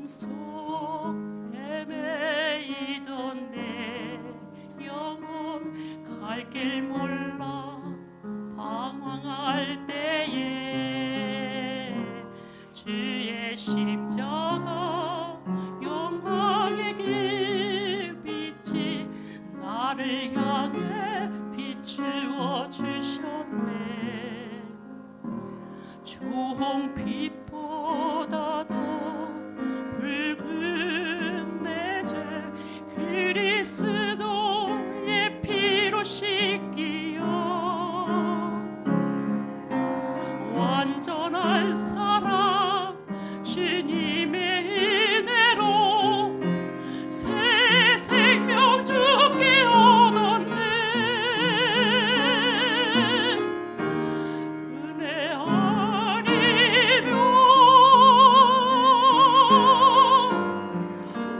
속 헤매이던 내 영혼 갈 길 몰라 방황할 때에 주의 십자가 영광의 길 빛이 나를 향해 비추어 주셨네. 종빛보다 더 붉은 내 죄 그리스도의 피로 씻기어 완전한 사랑 주님의 은혜로 새 생명 주께 얻었네. 은혜 아니면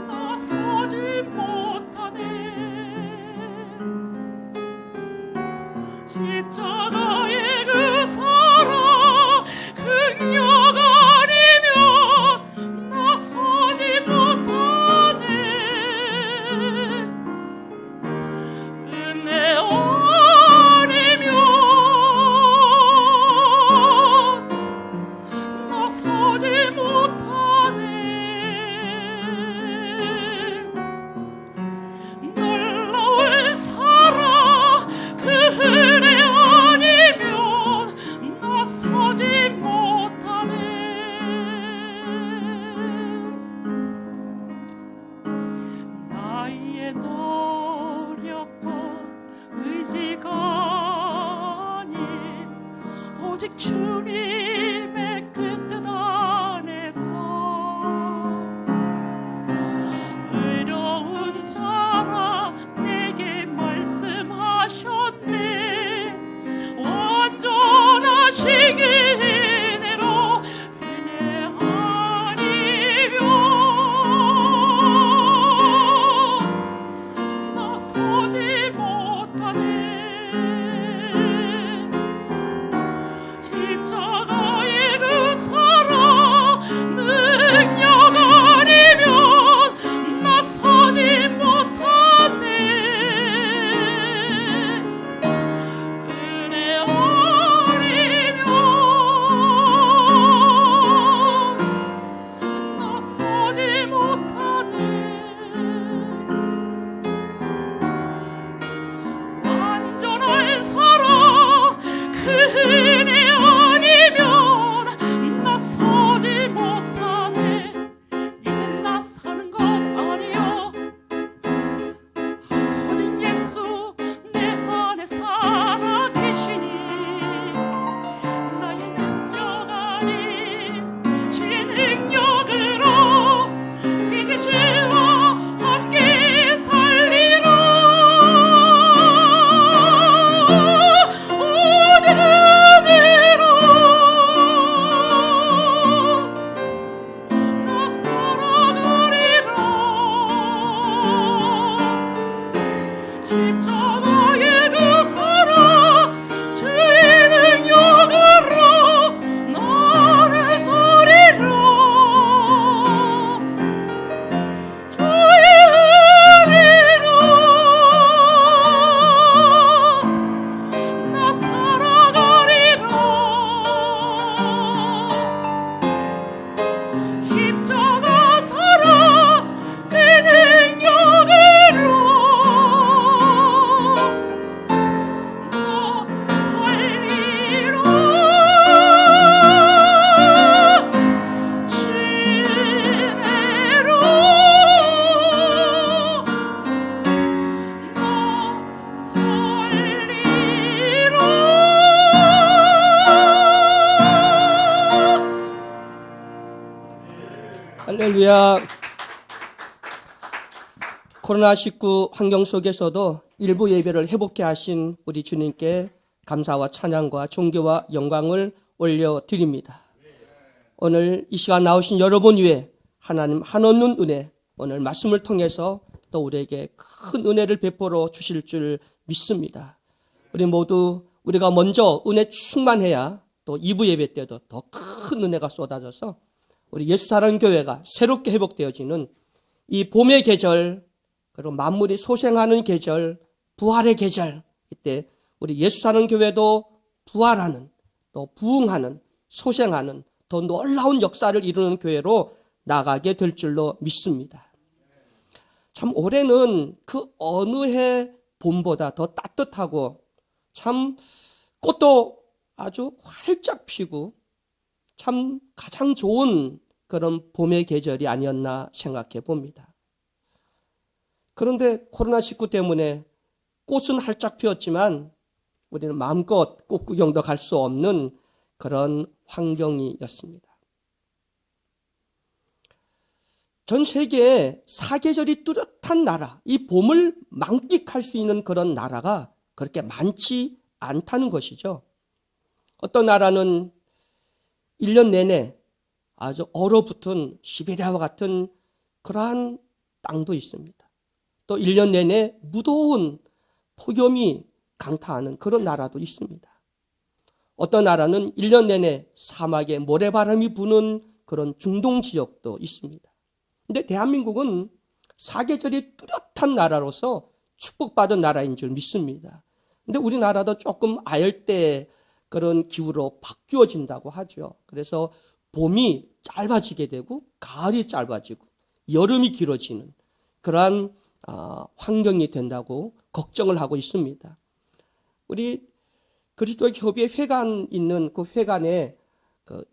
나서지 못하네. 십자가의 그 사랑 긍휼 아니면 나서지 못하네. 은혜 아니면 나서지 못하네. 놀라운 사랑 그 은혜 아니면 나서지 못하네. 나의 노력과 의지가 아닌 오직 주님의 그 뜻 안에서 의로운 자라 내게 말씀하셨네. 완전하신 은혜로 은혜 아니면 나서지 못하네. 십자가의 그 사랑 능력 아니면 나서지 못하네. 은혜 아니면 나서지 못하네. 완전한 사랑 그 은혜 아니면 나서지 못하네. 이젠 나 사는 것 아니여 오직 예수 내 안에 살아 계시니 나의 능력 아닌 주의 능력으로 이제 주와 함께 살리라. 오직 은혜로 나 살아가리라. 십자가의 그 사랑 주의 능력으로 나를 살리라. 주의 은혜로 나 살아가리라. 십자가 사랑 그 능력으로 나 살리라. 주의로 나 살리라. 할렐루야. 코로나19 환경 속에서도 일부 예배를 회복케 하신 우리 주님께 감사와 찬양과 존귀와 영광을 올려드립니다. 오늘 이 시간 나오신 여러분 위에 하나님 한없는 은혜, 오늘 말씀을 통해서 또 우리에게 큰 은혜를 베풀어 주실 줄 믿습니다. 우리 모두 우리가 먼저 은혜 충만해야 또 2부 예배 때도 더 큰 은혜가 쏟아져서 우리 예수사랑교회가 새롭게 회복되어지는 이 봄의 계절, 그리고 만물이 소생하는 계절, 부활의 계절, 이때 우리 예수사랑교회도 부활하는, 또 부흥하는, 소생하는 더 놀라운 역사를 이루는 교회로 나가게 될 줄로 믿습니다. 참 올해는 그 어느 해 봄보다 더 따뜻하고 참 꽃도 아주 활짝 피고 참 가장 좋은 그런 봄의 계절이 아니었나 생각해 봅니다. 그런데 코로나19 때문에 꽃은 활짝 피었지만 우리는 마음껏 꽃 구경도 갈 수 없는 그런 환경이었습니다. 전 세계에 사계절이 뚜렷한 나라, 이 봄을 만끽할 수 있는 그런 나라가 그렇게 많지 않다는 것이죠. 어떤 나라는 1년 내내 아주 얼어붙은 시베리아와 같은 그러한 땅도 있습니다. 또 1년 내내 무더운 폭염이 강타하는 그런 나라도 있습니다. 어떤 나라는 1년 내내 사막에 모래바람이 부는 그런 중동 지역도 있습니다. 근데 대한민국은 사계절이 뚜렷한 나라로서 축복받은 나라인 줄 믿습니다. 근데 우리나라도 조금 아열대 그런 기후로 바뀌어진다고 하죠. 그래서 봄이 짧아지게 되고 가을이 짧아지고 여름이 길어지는 그러한 환경이 된다고 걱정을 하고 있습니다. 우리 그리스도의 협의회 회관 있는 그 회관에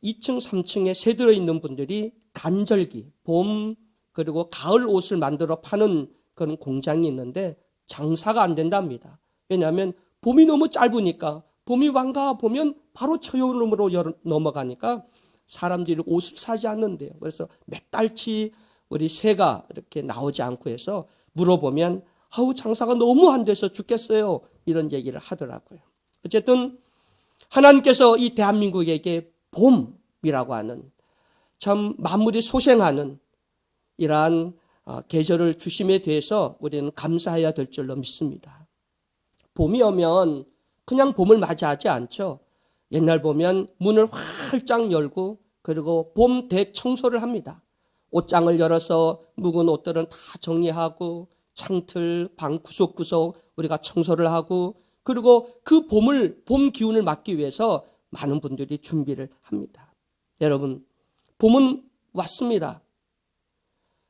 2층, 3층에 새들어 있는 분들이 간절기, 봄 그리고 가을 옷을 만들어 파는 그런 공장이 있는데 장사가 안 된답니다. 왜냐하면 봄이 너무 짧으니까 봄이 완가 보면 바로 초여름으로 넘어가니까 사람들이 옷을 사지 않는데요. 그래서 몇 달치 우리 새가 이렇게 나오지 않고 해서 물어보면 아우 장사가 너무 안 돼서 죽겠어요. 이런 얘기를 하더라고요. 어쨌든 하나님께서 이 대한민국에게 봄이라고 하는 참 만물이 소생하는 이러한 계절을 주심에 대해서 우리는 감사해야 될 줄로 믿습니다. 봄이 오면 그냥 봄을 맞이하지 않죠. 옛날 보면 문을 활짝 열고 그리고 봄 대청소를 합니다. 옷장을 열어서 묵은 옷들은 다 정리하고 창틀, 방 구석구석 우리가 청소를 하고 그리고 그 봄 기운을 맞기 위해서 많은 분들이 준비를 합니다. 여러분, 봄은 왔습니다.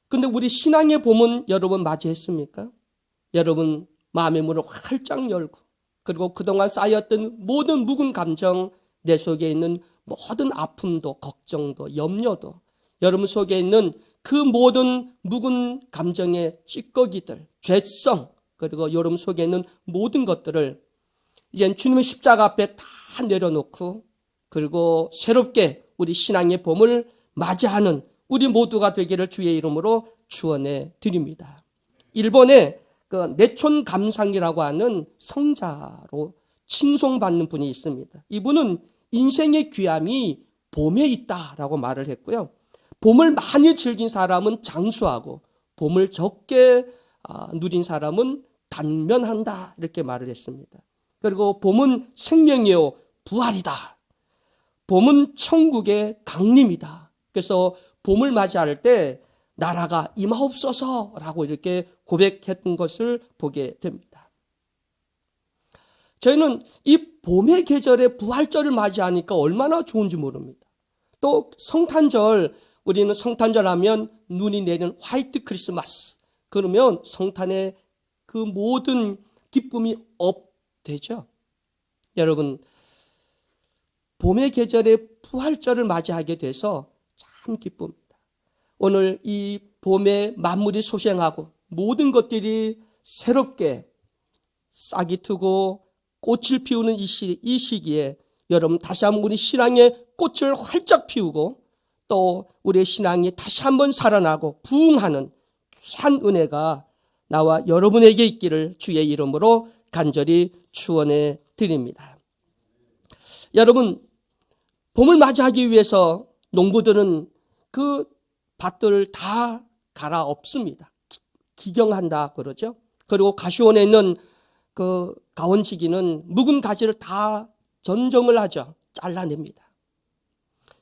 근데 우리 신앙의 봄은 여러분 맞이했습니까? 여러분 마음의 문을 활짝 열고 그리고 그동안 쌓였던 모든 묵은 감정, 내 속에 있는 모든 아픔도 걱정도 염려도 여러분 속에 있는 그 모든 묵은 감정의 찌꺼기들, 죄성 그리고 여러분 속에 있는 모든 것들을 이제 주님의 십자가 앞에 다 내려놓고 그리고 새롭게 우리 신앙의 봄을 맞이하는 우리 모두가 되기를 주의 이름으로 축원해 드립니다. 일본의 그 내촌 감상이라고 하는 성자로 칭송받는 분이 있습니다. 이분은 인생의 귀함이 봄에 있다라고 말을 했고요. 봄을 많이 즐긴 사람은 장수하고 봄을 적게 누린 사람은 단면한다 이렇게 말을 했습니다. 그리고 봄은 생명이요 부활이다. 봄은 천국의 강림이다. 그래서 봄을 맞이할 때 나라가 임하옵소서라고 이렇게 고백했던 것을 보게 됩니다. 저희는 이 봄의 계절에 부활절을 맞이하니까 얼마나 좋은지 모릅니다. 또 성탄절, 우리는 성탄절 하면 눈이 내리는 화이트 크리스마스. 그러면 성탄의 그 모든 기쁨이 업되죠. 여러분, 봄의 계절에 부활절을 맞이하게 돼서 참 기쁩니다. 오늘 이 봄에 만물이 소생하고 모든 것들이 새롭게 싹이 트고 꽃을 피우는 이 시기에 여러분 다시 한번 우리 신앙의 꽃을 활짝 피우고 또 우리의 신앙이 다시 한번 살아나고 부흥하는 귀한 은혜가 나와 여러분에게 있기를 주의 이름으로 간절히 축원해 드립니다. 여러분, 봄을 맞이하기 위해서 농부들은 그 밭들을 다 갈아엎습니다. 기경한다 그러죠. 그리고 가시원에 있는 그 가원지기는 묵은 가지를 다 전정을 하죠. 잘라냅니다.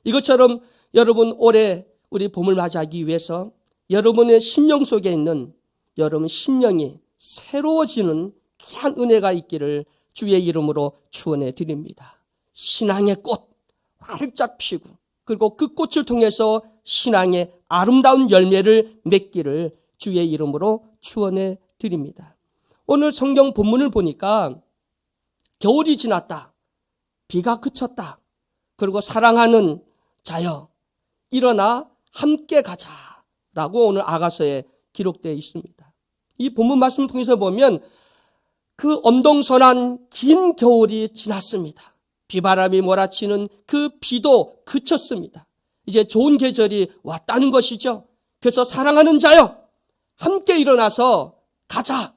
이것처럼 여러분 올해 우리 봄을 맞이하기 위해서 여러분의 심령 속에 있는 여러분 심령이 새로워지는 귀한 은혜가 있기를 주의 이름으로 축원해 드립니다. 신앙의 꽃 활짝 피고 그리고 그 꽃을 통해서 신앙의 아름다운 열매를 맺기를 주의 이름으로 축원해 드립니다. 오늘 성경 본문을 보니까 겨울이 지났다. 비가 그쳤다. 그리고 사랑하는 자여 일어나 함께 가자라고 오늘 아가서에 기록되어 있습니다. 이 본문 말씀을 통해서 보면 그 엄동선한 긴 겨울이 지났습니다. 비바람이 몰아치는 그 비도 그쳤습니다. 이제 좋은 계절이 왔다는 것이죠. 그래서 사랑하는 자여 함께 일어나서 가자.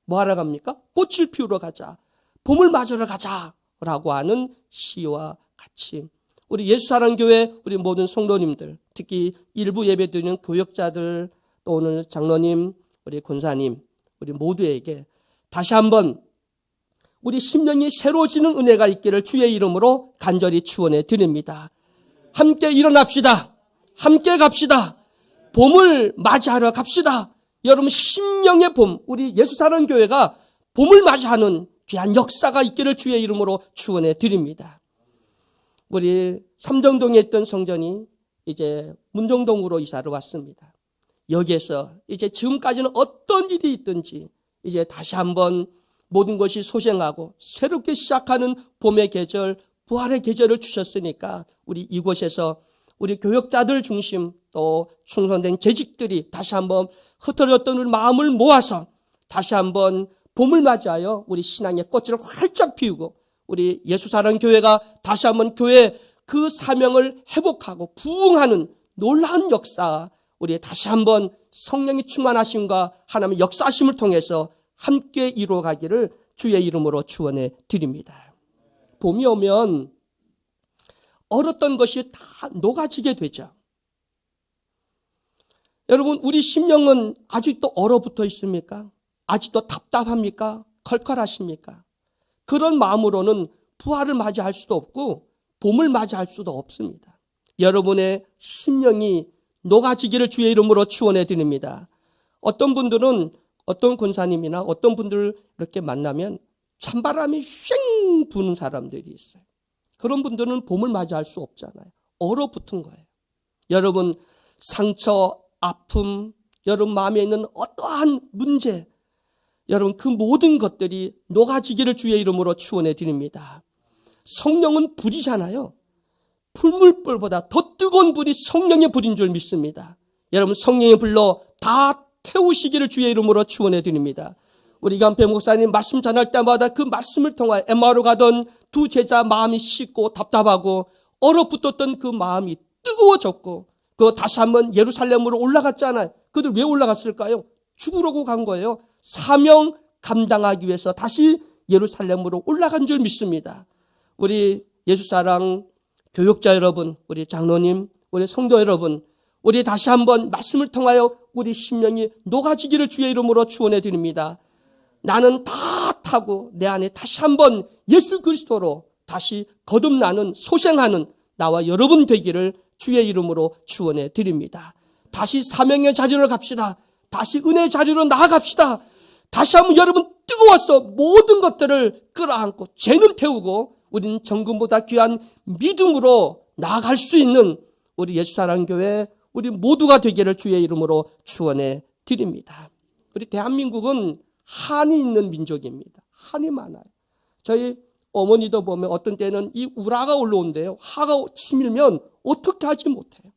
뭐 하러 갑니까? 꽃을 피우러 가자. 봄을 맞으러 가자라고 하는 시와 같이 우리 예수사랑교회 우리 모든 성도님들 특히 일부 예배드리는 교역자들 또 오늘 장로님 우리 권사님 우리 모두에게 다시 한번 우리 심령이 새로워지는 은혜가 있기를 주의 이름으로 간절히 축원해 드립니다. 함께 일어납시다. 함께 갑시다. 봄을 맞이하러 갑시다. 여러분 심령의 봄 우리 예수사랑교회가 봄을 맞이하는 귀한 역사가 있기를 주의 이름으로 축원해 드립니다. 우리 삼정동에 있던 성전이 이제 문정동으로 이사를 왔습니다. 여기에서 이제 지금까지는 어떤 일이 있든지 이제 다시 한번 모든 것이 소생하고 새롭게 시작하는 봄의 계절, 부활의 계절을 주셨으니까 우리 이곳에서 우리 교역자들 중심 또 충성된 재직들이 다시 한번 흩어졌던 우리 마음을 모아서 다시 한번 봄을 맞이하여 우리 신앙의 꽃을 활짝 피우고 우리 예수사랑교회가 다시 한번 교회 그 사명을 회복하고 부흥하는 놀라운 역사 우리 다시 한번 성령이 충만하심과 하나님의 역사하심을 통해서 함께 이루어가기를 주의 이름으로 축원해 드립니다. 봄이 오면 얼었던 것이 다 녹아지게 되죠. 여러분 우리 심령은 아직도 얼어붙어 있습니까? 아직도 답답합니까? 컬컬하십니까? 그런 마음으로는 부활을 맞이할 수도 없고 봄을 맞이할 수도 없습니다. 여러분의 심령이 녹아지기를 주의 이름으로 축원해 드립니다. 어떤 분들은 어떤 권사님이나 어떤 분들 이렇게 만나면 찬바람이 휑 부는 사람들이 있어요. 그런 분들은 봄을 맞이할 수 없잖아요. 얼어붙은 거예요. 여러분 상처, 아픔, 여러분 마음에 있는 어떠한 문제 여러분 그 모든 것들이 녹아지기를 주의 이름으로 축원해 드립니다. 성령은 불이잖아요. 풀물불보다 더 뜨거운 불이 성령의 불인 줄 믿습니다. 여러분 성령의 불로 다 태우시기를 주의 이름으로 축원해 드립니다. 우리 간패 목사님 말씀 전할 때마다 그 말씀을 통하여 엠마오로 가던 두 제자 마음이 식고 답답하고 얼어붙었던 그 마음이 뜨거워졌고 그 다시 한번 예루살렘으로 올라갔잖아요. 그들 왜 올라갔을까요? 죽으려고 간 거예요. 사명 감당하기 위해서 다시 예루살렘으로 올라간 줄 믿습니다. 우리 예수사랑 교육자 여러분, 우리 장로님, 우리 성도 여러분, 우리 다시 한번 말씀을 통하여 우리 심령이 녹아지기를 주의 이름으로 축원해 드립니다. 나는 다 타고 내 안에 다시 한번 예수 그리스도로 다시 거듭나는 소생하는 나와 여러분 되기를 주의 이름으로 축원해 드립니다. 다시 사명의 자리로 갑시다. 다시 은혜의 자리로 나아갑시다. 다시 한번 여러분 뜨거워서 모든 것들을 끌어안고 죄는 태우고 우리는 정금보다 귀한 믿음으로 나아갈 수 있는 우리 예수사랑교회 우리 모두가 되기를 주의 이름으로 축원해 드립니다. 우리 대한민국은 한이 있는 민족입니다. 한이 많아요. 저희 어머니도 보면 어떤 때는 이 우라가 올라온대요. 하가 치밀면 어떻게 하지 못해요.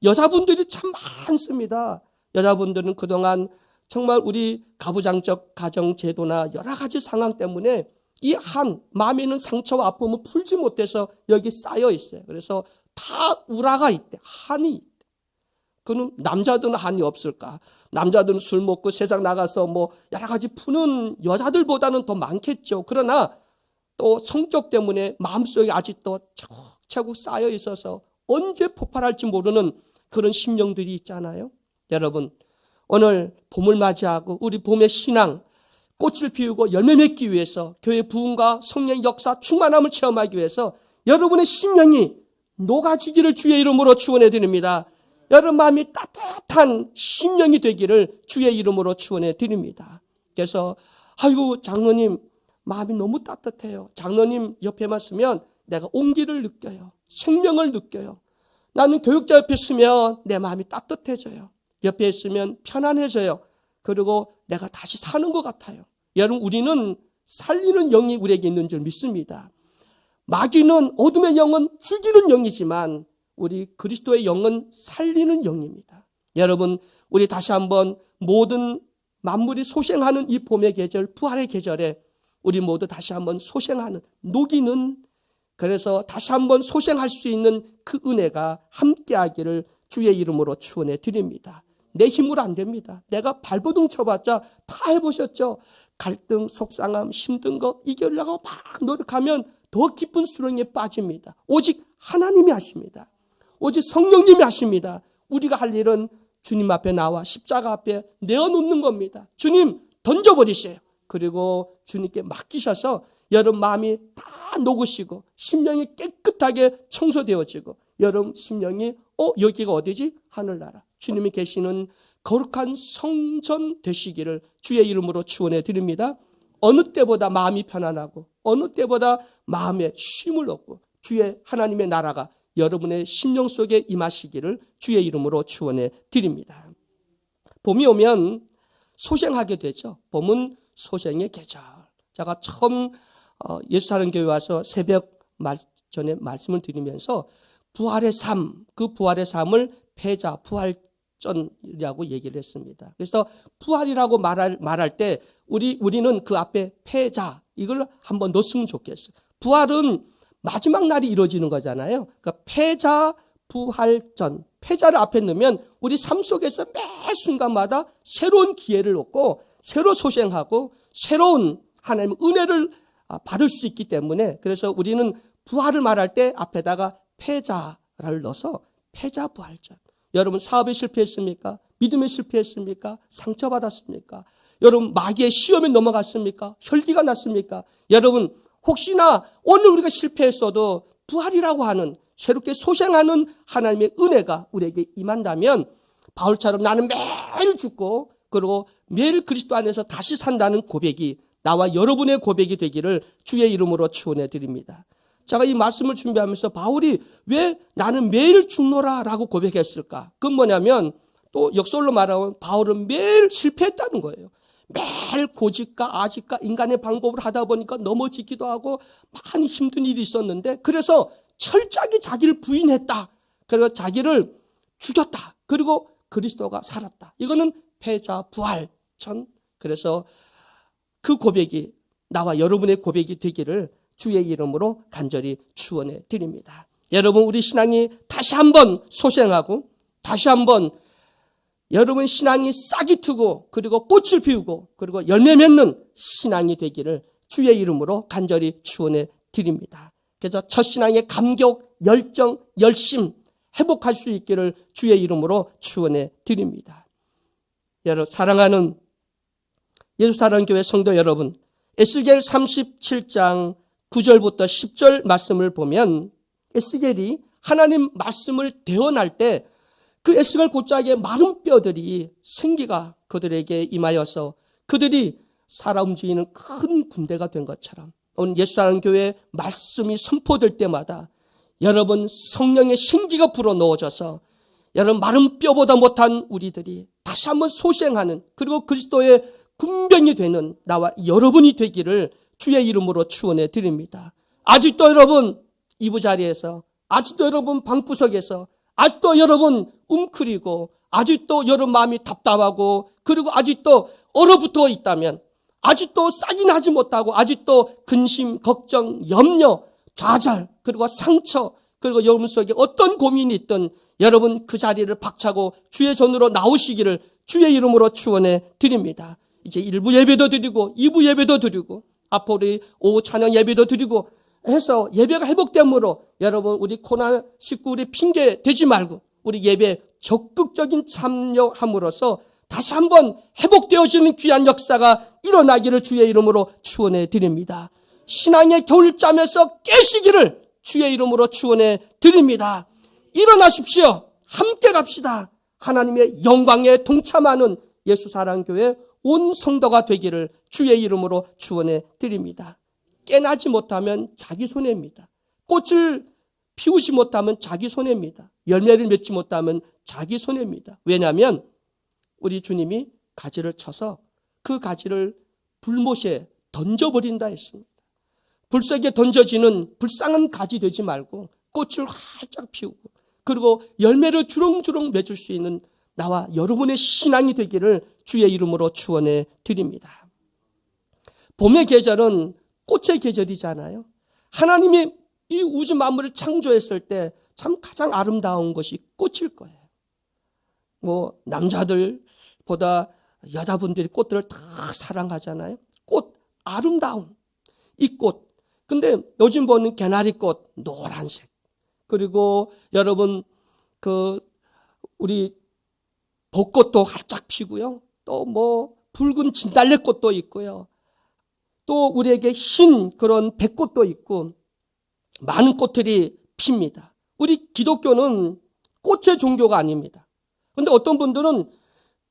여자분들이 참 많습니다. 여자분들은 그동안 정말 우리 가부장적 가정제도나 여러 가지 상황 때문에 이 한, 마음에 있는 상처와 아픔을 풀지 못해서 여기 쌓여 있어요. 그래서 다 우라가 있대. 한이 있대. 그럼 남자들은 한이 없을까? 남자들은 술 먹고 세상 나가서 뭐 여러 가지 푸는 여자들보다는 더 많겠죠. 그러나 또 성격 때문에 마음속에 아직도 차곡차곡 쌓여 있어서 언제 폭발할지 모르는 그런 심령들이 있잖아요. 여러분, 오늘 봄을 맞이하고 우리 봄의 신앙, 꽃을 피우고 열매 맺기 위해서 교회 부흥과 성령의 역사 충만함을 체험하기 위해서 여러분의 심령이 녹아지기를 주의 이름으로 축원해 드립니다. 여러분 마음이 따뜻한 심령이 되기를 주의 이름으로 축원해 드립니다. 그래서 아이고 장로님 마음이 너무 따뜻해요. 장로님 옆에만 있으면 내가 온기를 느껴요. 생명을 느껴요. 나는 교육자 옆에 있으면 내 마음이 따뜻해져요. 옆에 있으면 편안해져요. 그리고 내가 다시 사는 것 같아요. 여러분 우리는 살리는 영이 우리에게 있는 줄 믿습니다. 마귀는 어둠의 영은 죽이는 영이지만 우리 그리스도의 영은 살리는 영입니다. 여러분 우리 다시 한번 모든 만물이 소생하는 이 봄의 계절, 부활의 계절에 우리 모두 다시 한번 소생하는, 녹이는, 그래서 다시 한번 소생할 수 있는 그 은혜가 함께하기를 주의 이름으로 축원해 드립니다. 내 힘으로 안 됩니다. 내가 발버둥 쳐봤자 다 해보셨죠. 갈등, 속상함, 힘든 거 이겨내려고 막 노력하면 더 깊은 수렁에 빠집니다. 오직 하나님이 하십니다. 오직 성령님이 하십니다. 우리가 할 일은 주님 앞에 나와 십자가 앞에 내어놓는 겁니다. 주님 던져버리세요. 그리고 주님께 맡기셔서 여러분 마음이 다 녹으시고 심령이 깨끗하게 청소되어지고 여러분 심령이 여기가 어디지? 하늘나라. 주님이 계시는 거룩한 성전 되시기를 주의 이름으로 축원해 드립니다. 어느 때보다 마음이 편안하고 어느 때보다 마음에 쉼을 얻고 주의 하나님의 나라가 여러분의 심령 속에 임하시기를 주의 이름으로 축원해 드립니다. 봄이 오면 소생하게 되죠. 봄은 소생의 계절. 제가 처음 예수사랑 교회 와서 새벽 전에 말씀을 드리면서 부활의 삶, 그 부활의 삶을 패자, 부활전이라고 얘기를 했습니다. 그래서 부활이라고 말할 때 우리는 그 앞에 패자 이걸 한번 넣었으면 좋겠어요. 부활은 마지막 날이 이루어지는 거잖아요. 그러니까 패자, 부활전. 패자를 앞에 넣으면 우리 삶 속에서 매 순간마다 새로운 기회를 얻고 새로 소생하고 새로운 하나님의 은혜를 받을 수 있기 때문에 그래서 우리는 부활을 말할 때 앞에다가 패자를 넣어서 패자 부활전. 여러분 사업에 실패했습니까? 믿음에 실패했습니까? 상처받았습니까? 여러분 마귀의 시험에 넘어갔습니까? 혈기가 났습니까? 여러분 혹시나 오늘 우리가 실패했어도 부활이라고 하는 새롭게 소생하는 하나님의 은혜가 우리에게 임한다면 바울처럼 나는 매일 죽고 그리고 매일 그리스도 안에서 다시 산다는 고백이 나와 여러분의 고백이 되기를 주의 이름으로 축원해 드립니다. 제가 이 말씀을 준비하면서 바울이 왜 나는 매일 죽노라 라고 고백했을까? 그건 뭐냐면 또 역설로 말하면 바울은 매일 실패했다는 거예요. 매일 고집과 아집과 인간의 방법을 하다 보니까 넘어지기도 하고 많이 힘든 일이 있었는데 그래서 철저하게 자기를 부인했다. 그리고 자기를 죽였다. 그리고 그리스도가 살았다. 이거는 패자 부활전. 그래서 그 고백이 나와 여러분의 고백이 되기를 주의 이름으로 간절히 축원해 드립니다. 여러분 우리 신앙이 다시 한번 소생하고 다시 한번 여러분 신앙이 싹이 트고 그리고 꽃을 피우고 그리고 열매 맺는 신앙이 되기를 주의 이름으로 간절히 축원해 드립니다. 그래서 첫 신앙의 감격, 열정, 열심 회복할 수 있기를 주의 이름으로 축원해 드립니다. 여러분 사랑하는 예수사랑교회 성도 여러분, 에스겔 37장 9절부터 10절 말씀을 보면 에스겔이 하나님 말씀을 대언할 때 그 에스겔 곧자기의 마른 뼈들이 생기가 그들에게 임하여서 그들이 살아 움직이는 큰 군대가 된 것처럼 오늘 예수사랑교회 말씀이 선포될 때마다 여러분 성령의 생기가 불어넣어져서 여러분 마른 뼈보다 못한 우리들이 다시 한번 소생하는 그리고 그리스도의 군병이 되는 나와 여러분이 되기를 주의 이름으로 축원해 드립니다. 아직도 여러분 이부자리에서 아직도 여러분 방구석에서 아직도 여러분 웅크리고 아직도 여러분 마음이 답답하고 그리고 아직도 얼어붙어 있다면 아직도 싹이 못하고 아직도 근심, 걱정, 염려, 좌절 그리고 상처 그리고 여러분 속에 어떤 고민이 있든 여러분 그 자리를 박차고 주의 전으로 나오시기를 주의 이름으로 축원해 드립니다. 이제 1부 예배도 드리고 2부 예배도 드리고 앞으로 우리 오후 찬양 예배도 드리고 해서 예배가 회복됨으로 여러분 우리 코로나19 우리 핑계 대지 말고 우리 예배 적극적인 참여함으로써 다시 한번 회복되어지는 귀한 역사가 일어나기를 주의 이름으로 축원해 드립니다. 신앙의 겨울잠에서 깨시기를 주의 이름으로 축원해 드립니다. 일어나십시오. 함께 갑시다. 하나님의 영광에 동참하는 예수사랑교회 온 성도가 되기를 주의 이름으로 축원해 드립니다. 깨나지 못하면 자기 손해입니다. 꽃을 피우지 못하면 자기 손해입니다. 열매를 맺지 못하면 자기 손해입니다. 왜냐하면 우리 주님이 가지를 쳐서 그 가지를 불못에 던져버린다 했습니다. 불속에 던져지는 불쌍한 가지 되지 말고 꽃을 활짝 피우고 그리고 열매를 주렁주렁 맺을 수 있는 나와 여러분의 신앙이 되기를 주의 이름으로 축원해 드립니다. 봄의 계절은 꽃의 계절이잖아요. 하나님이 이 우주 만물을 창조했을 때 참 가장 아름다운 것이 꽃일 거예요. 뭐 남자들보다 여자분들이 꽃들을 다 사랑하잖아요. 꽃, 아름다운 이 꽃. 근데 요즘 보는 개나리꽃 노란색. 그리고 여러분 우리 벚꽃도 활짝 피고요. 또 뭐 붉은 진달래꽃도 있고요. 또 우리에게 흰 그런 백꽃도 있고 많은 꽃들이 핍니다. 우리 기독교는 꽃의 종교가 아닙니다. 그런데 어떤 분들은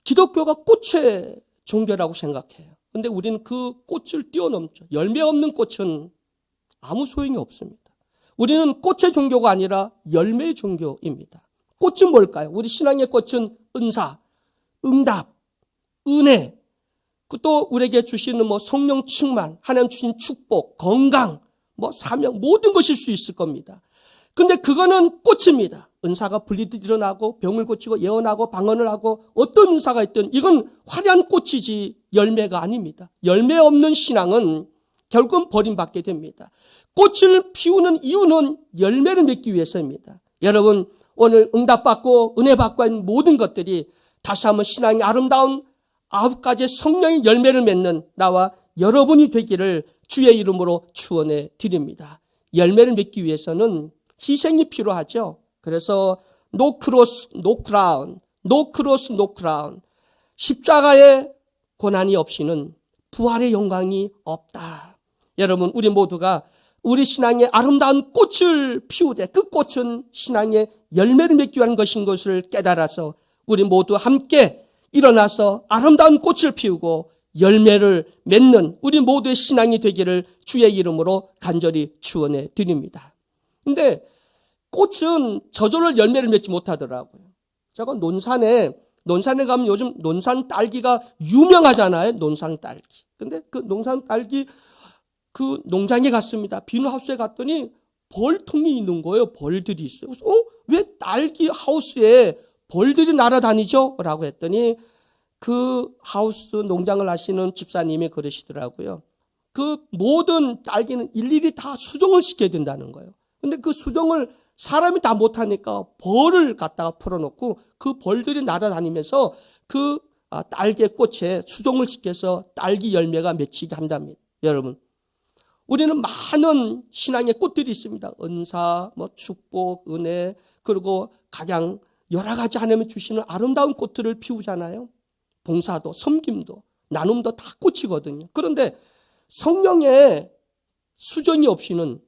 기독교가 꽃의 종교라고 생각해요. 그런데 우리는 그 꽃을 뛰어넘죠. 열매 없는 꽃은 아무 소용이 없습니다. 우리는 꽃의 종교가 아니라 열매의 종교입니다. 꽃은 뭘까요? 우리 신앙의 꽃은 은사, 응답, 은혜, 또 우리에게 주시는 뭐 성령 충만, 하나님 주신 축복, 건강, 뭐 사명, 모든 것일 수 있을 겁니다. 근데 그거는 꽃입니다. 은사가 분리듯 일어나고 병을 고치고 예언하고 방언을 하고 어떤 은사가 있든 이건 화려한 꽃이지 열매가 아닙니다. 열매 없는 신앙은 결국은 버림받게 됩니다. 꽃을 피우는 이유는 열매를 맺기 위해서입니다. 여러분 오늘 응답받고 은혜받고 있는 모든 것들이 다시 한번 신앙이 아름다운 9가지의 성령의 열매를 맺는 나와 여러분이 되기를 주의 이름으로 축원해 드립니다. 열매를 맺기 위해서는 희생이 필요하죠. 그래서 no cross, no crown, no cross, no crown. 십자가의 고난이 없이는 부활의 영광이 없다. 여러분 우리 모두가 우리 신앙의 아름다운 꽃을 피우되 그 꽃은 신앙의 열매를 맺기 위한 것인 것을 깨달아서 우리 모두 함께 일어나서 아름다운 꽃을 피우고 열매를 맺는 우리 모두의 신앙이 되기를 주의 이름으로 간절히 축원해 드립니다. 근데 꽃은 저절로 열매를 맺지 못하더라고요. 제가 논산에 가면 요즘 논산 딸기가 유명하잖아요. 논산 딸기. 근데 그 논산 딸기 그 농장에 갔습니다. 비누하우스에 갔더니 벌통이 있는 거예요. 벌들이 있어요. 그래서 왜 딸기 하우스에 벌들이 날아다니죠? 라고 했더니 그 하우스 농장을 하시는 집사님이 그러시더라고요. 그 모든 딸기는 일일이 다 수정을 시켜야 된다는 거예요. 근데 그 수정을 사람이 다 못하니까 벌을 갖다가 풀어놓고 그 벌들이 날아다니면서 그 딸기의 꽃에 수정을 시켜서 딸기 열매가 맺히게 한답니다. 여러분, 우리는 많은 신앙의 꽃들이 있습니다. 은사, 뭐 축복, 은혜, 그리고 각양 여러 가지 하나님이 주시는 아름다운 꽃들을 피우잖아요. 봉사도, 섬김도, 나눔도 다 꽃이거든요. 그런데 성령의 수정이 없이는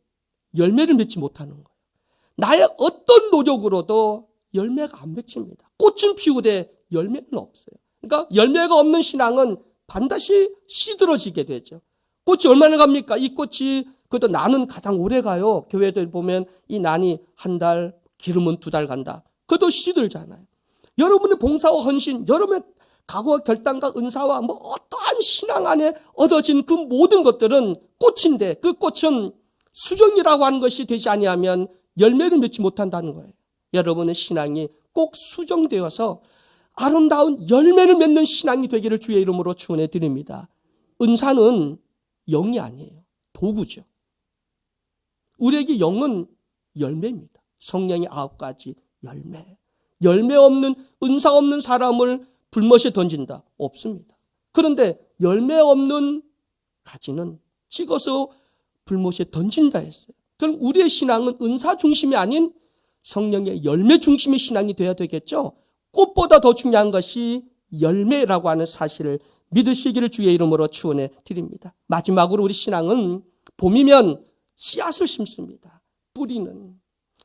열매를 맺지 못하는 거예요. 나의 어떤 노력으로도 열매가 안 맺힙니다. 꽃은 피우되 열매는 없어요. 그러니까 열매가 없는 신앙은 반드시 시들어지게 되죠. 꽃이 얼마나 갑니까? 이 꽃이 그래도 나는 가장 오래 가요. 교회들 보면 이 난이 한 달, 기름은 2달 간다. 그래도 시들잖아요. 여러분의 봉사와 헌신, 여러분의 각오와 결단과 은사와 뭐 어떠한 신앙 안에 얻어진 그 모든 것들은 꽃인데 그 꽃은 수정이라고 하는 것이 되지 아니하면 열매를 맺지 못한다는 거예요. 여러분의 신앙이 꼭 수정되어서 아름다운 열매를 맺는 신앙이 되기를 주의 이름으로 축원해 드립니다. 은사는 영이 아니에요. 도구죠. 우리에게 영은 열매입니다. 성령의 9가지 열매. 열매 없는 은사 없는 사람을 불못에 던진다. 없습니다. 그런데 열매 없는 가지는 찍어서 불못에 던진다 했어요. 그럼 우리의 신앙은 은사 중심이 아닌 성령의 열매 중심의 신앙이 되어야 되겠죠. 꽃보다 더 중요한 것이 열매라고 하는 사실을 믿으시기를 주의 이름으로 축원해 드립니다. 마지막으로 우리 신앙은 봄이면 씨앗을 심습니다. 뿌리는.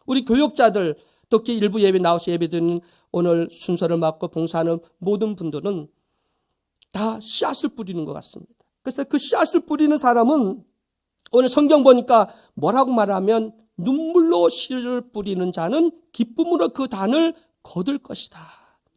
우리 교육자들 특히 일부 예배 나와서 예배드리는 오늘 순서를 맡고 봉사하는 모든 분들은 다 씨앗을 뿌리는 것 같습니다. 그래서 그 씨앗을 뿌리는 사람은 오늘 성경 보니까 뭐라고 말하면 눈물로 씨를 뿌리는 자는 기쁨으로 그 단을 거둘 것이다.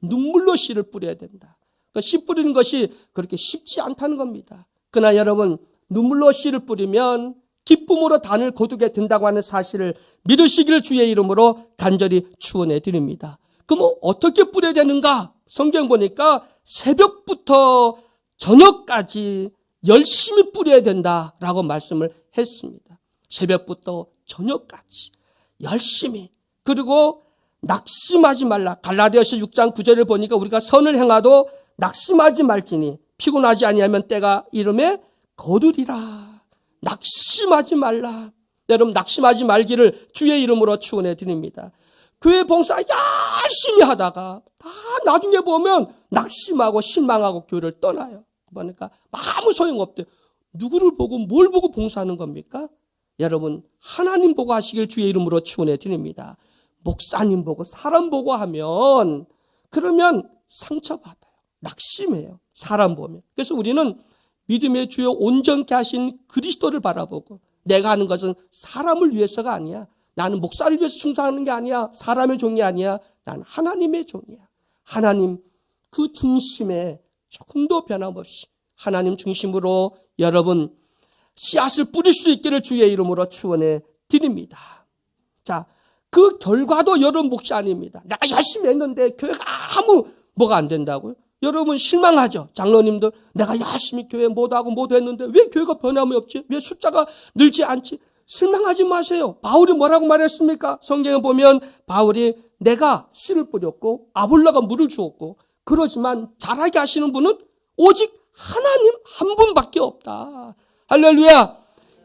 눈물로 씨를 뿌려야 된다. 그러니까 씨 뿌리는 것이 그렇게 쉽지 않다는 겁니다. 그러나 여러분, 눈물로 씨를 뿌리면 기쁨으로 단을 거두게 된다고 하는 사실을 믿으시기를 주의 이름으로 간절히 축원해 드립니다. 그럼 어떻게 뿌려야 되는가? 성경 보니까 새벽부터 저녁까지 열심히 뿌려야 된다라고 말씀을 했습니다. 새벽부터 저녁까지 열심히. 그리고 낙심하지 말라. 갈라디아서 6장 9절을 보니까 우리가 선을 행하도 낙심하지 말지니 피곤하지 아니하면 때가 이름에 거두리라. 낙심하지 말라. 여러분, 낙심하지 말기를 주의 이름으로 축원해 드립니다. 교회 봉사 열심히 하다가 다 나중에 보면 낙심하고 실망하고 교회를 떠나요. 그러니까 아무 소용없대요. 누구를 보고 뭘 보고 봉사하는 겁니까? 여러분, 하나님 보고 하시길 주의 이름으로 축원해 드립니다. 목사님 보고 사람 보고 하면 그러면 상처받아요. 낙심해요. 사람 보면. 그래서 우리는 믿음의 주요 온전케 하신 그리스도를 바라보고 내가 하는 것은 사람을 위해서가 아니야. 나는 목사를 위해서 충성하는 게 아니야. 사람의 종이 아니야. 나는 하나님의 종이야. 하나님 그 중심에 조금도 변함없이 하나님 중심으로 여러분 씨앗을 뿌릴 수 있기를 주의 이름으로 축원해 드립니다. 자, 그 결과도 여러분 몫이 아닙니다. 내가 열심히 했는데 교회가 아무 뭐가 안 된다고요? 여러분 실망하죠. 장로님들 내가 열심히 교회 모두하고 모두 했는데 왜 교회가 변함이 없지? 왜 숫자가 늘지 않지? 실망하지 마세요. 바울이 뭐라고 말했습니까? 성경에 보면 바울이 내가 씨를 뿌렸고 아볼로가 물을 주었고 그러지만 자라게 하시는 분은 오직 하나님 한 분밖에 없다. 할렐루야.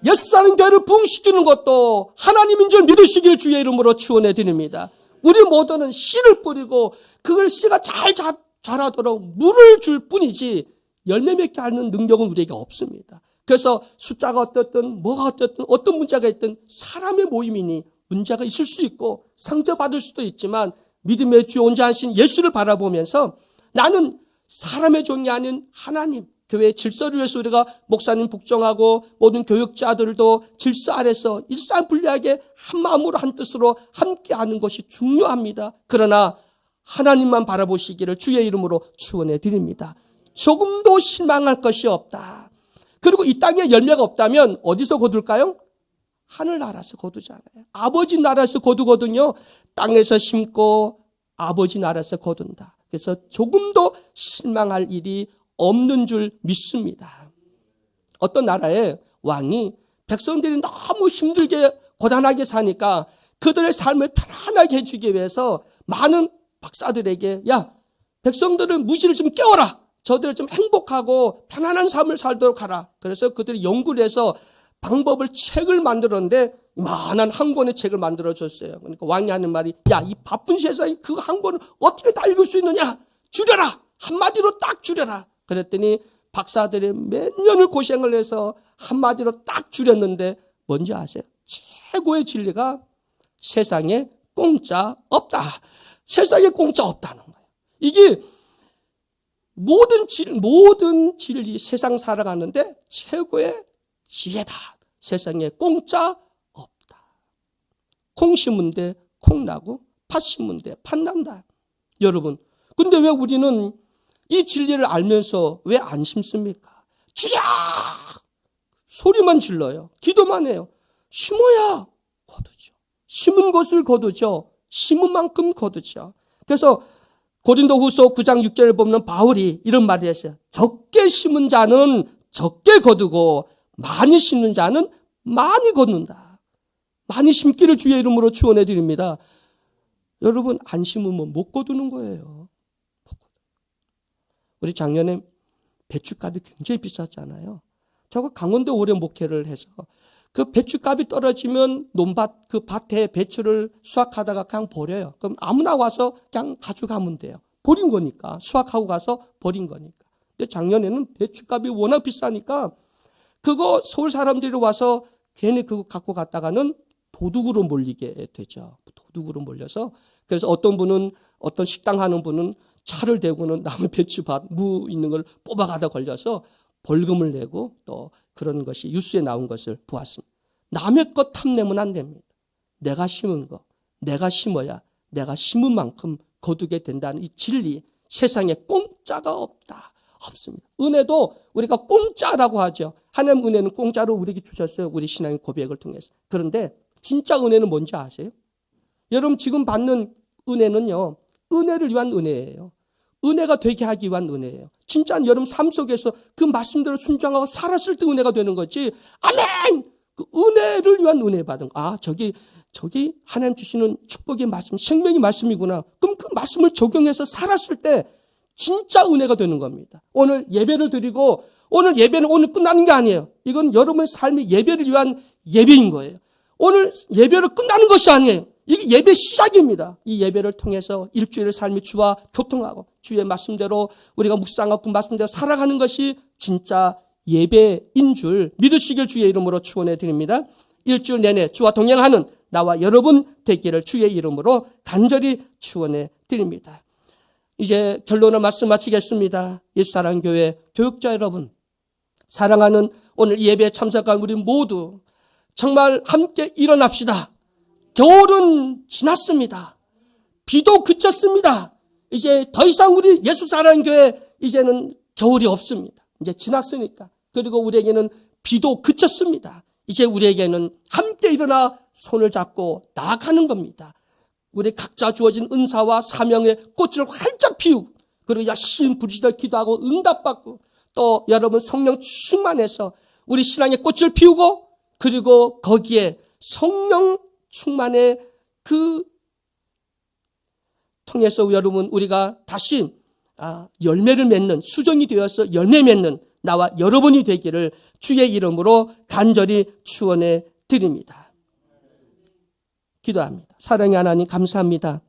옛사는 교회를 부흥시키는 것도 하나님인 줄 믿으시길 주의 이름으로 축원해 드립니다. 우리 모두는 씨를 뿌리고 그걸 씨가 잘 자라도록 물을 줄 뿐이지 열매 맺게 하는 능력은 우리에게 없습니다. 그래서 숫자가 어떻든 뭐가 어떻든 어떤 문제가 있든 사람의 모임이니 문제가 있을 수 있고 상처받을 수도 있지만 믿음의 주 온전하신 예수를 바라보면서 나는 사람의 종이 아닌 하나님, 교회의 질서를 위해서 우리가 목사님 복종하고 모든 교육자들도 질서 아래서 일사불란하게 한 마음으로 한 뜻으로 함께하는 것이 중요합니다. 그러나 하나님만 바라보시기를 주의 이름으로 축원해 드립니다. 조금도 실망할 것이 없다. 그리고 이 땅에 열매가 없다면 어디서 거둘까요? 하늘나라에서 거두잖아요. 아버지 나라에서 거두거든요. 땅에서 심고 아버지 나라에서 거둔다. 그래서 조금도 실망할 일이 없는 줄 믿습니다. 어떤 나라의 왕이 백성들이 너무 힘들게 고단하게 사니까 그들의 삶을 편안하게 해주기 위해서 많은 박사들에게 야, 백성들을 무지를 좀 깨워라. 저들을 좀 행복하고 편안한 삶을 살도록 하라. 그래서 그들이 연구를 해서 방법을 책을 만들었는데 이만한 한 권의 책을 만들어줬어요. 그러니까 왕이 하는 말이 야, 이 바쁜 세상에 그 한 권을 어떻게 다 읽을 수 있느냐. 줄여라. 한마디로 딱 줄여라. 그랬더니 박사들이 몇 년을 고생을 해서 한마디로 딱 줄였는데 뭔지 아세요? 최고의 진리가 세상에 공짜 없다. 세상에 공짜 없다는 거예요. 이게 모든 진리 세상 살아가는데 최고의 지혜다. 세상에 공짜 없다. 콩 심은데 콩 나고 팥 심은데 팥 난다. 여러분, 근데 왜 우리는 이 진리를 알면서 왜 안 심습니까? 주야! 소리만 질러요. 기도만 해요. 심어야 거두죠. 심은 것을 거두죠. 심은 만큼 거두죠. 그래서 고린도후서 9장 6절을 보면 바울이 이런 말을 했어요. 적게 심은 자는 적게 거두고 많이 심는 자는 많이 거둔다. 많이 심기를 주의 이름으로 축원해 드립니다. 여러분, 안 심으면 못 거두는 거예요. 우리 작년에 배추값이 굉장히 비쌌잖아요. 저거 강원도 오래 목회를 해서 그 배추값이 떨어지면 논밭 그 밭에 배추를 수확하다가 그냥 버려요. 그럼 아무나 와서 그냥 가져가면 돼요. 버린 거니까. 수확하고 가서 버린 거니까. 근데 작년에는 배추값이 워낙 비싸니까 그거 서울 사람들이 와서 괜히 그거 갖고 갔다가는 도둑으로 몰리게 되죠. 두둑으로 몰려서 그래서 어떤 분은 어떤 식당 하는 분은 차를 대고는 남의 배추밭 무 있는 걸 뽑아가다 걸려서 벌금을 내고 또 그런 것이 뉴스에 나온 것을 보았습니다. 남의 것 탐내면 안 됩니다. 내가 심은 거, 내가 심어야 내가 심은 만큼 거두게 된다는 이 진리, 세상에 공짜가 없습니다. 은혜도 우리가 공짜라고 하죠. 하나님 은혜는 공짜로 우리에게 주셨어요. 우리 신앙의 고백을 통해서. 그런데 진짜 은혜는 뭔지 아세요? 여러분 지금 받는 은혜는요, 은혜를 위한 은혜예요. 은혜가 되게 하기 위한 은혜예요. 진짜 여러분 삶 속에서 그 말씀대로 순종하고 살았을 때 은혜가 되는 거지. 아멘! 그 은혜를 위한 은혜 받은 거. 저기 하나님 주시는 축복의 말씀, 생명의 말씀이구나. 그럼 그 말씀을 적용해서 살았을 때 진짜 은혜가 되는 겁니다. 오늘 예배를 드리고 오늘 예배는 오늘 끝나는 게 아니에요. 이건 여러분의 삶의 예배를 위한 예배인 거예요. 오늘 예배로 끝나는 것이 아니에요. 이게 예배 시작입니다. 이 예배를 통해서 일주일의 삶이 주와 교통하고 주의 말씀대로 우리가 묵상하고 그 말씀대로 살아가는 것이 진짜 예배인 줄 믿으시길 주의 이름으로 축원해 드립니다. 일주일 내내 주와 동행하는 나와 여러분 되기를 주의 이름으로 간절히 축원해 드립니다. 이제 결론을 말씀 마치겠습니다. 예수사랑교회 교육자 여러분, 사랑하는 오늘 예배에 참석한 우리 모두 정말 함께 일어납시다. 겨울은 지났습니다. 비도 그쳤습니다. 이제 더 이상 우리 예수사랑교회 이제는 겨울이 없습니다. 이제 지났으니까. 그리고 우리에게는 비도 그쳤습니다. 이제 우리에게는 함께 일어나 손을 잡고 나아가는 겁니다. 우리 각자 주어진 은사와 사명의 꽃을 활짝 피우고 그리고 열심히 부르짖어 기도하고 응답받고 또 여러분 성령 충만해서 우리 신앙의 꽃을 피우고 그리고 거기에 성령 충만의 그 통해서 여러분 우리가 다시 열매를 맺는 수정이 되어서 열매 맺는 나와 여러분이 되기를 주의 이름으로 간절히 축원해 드립니다. 기도합니다. 사랑의 하나님 감사합니다.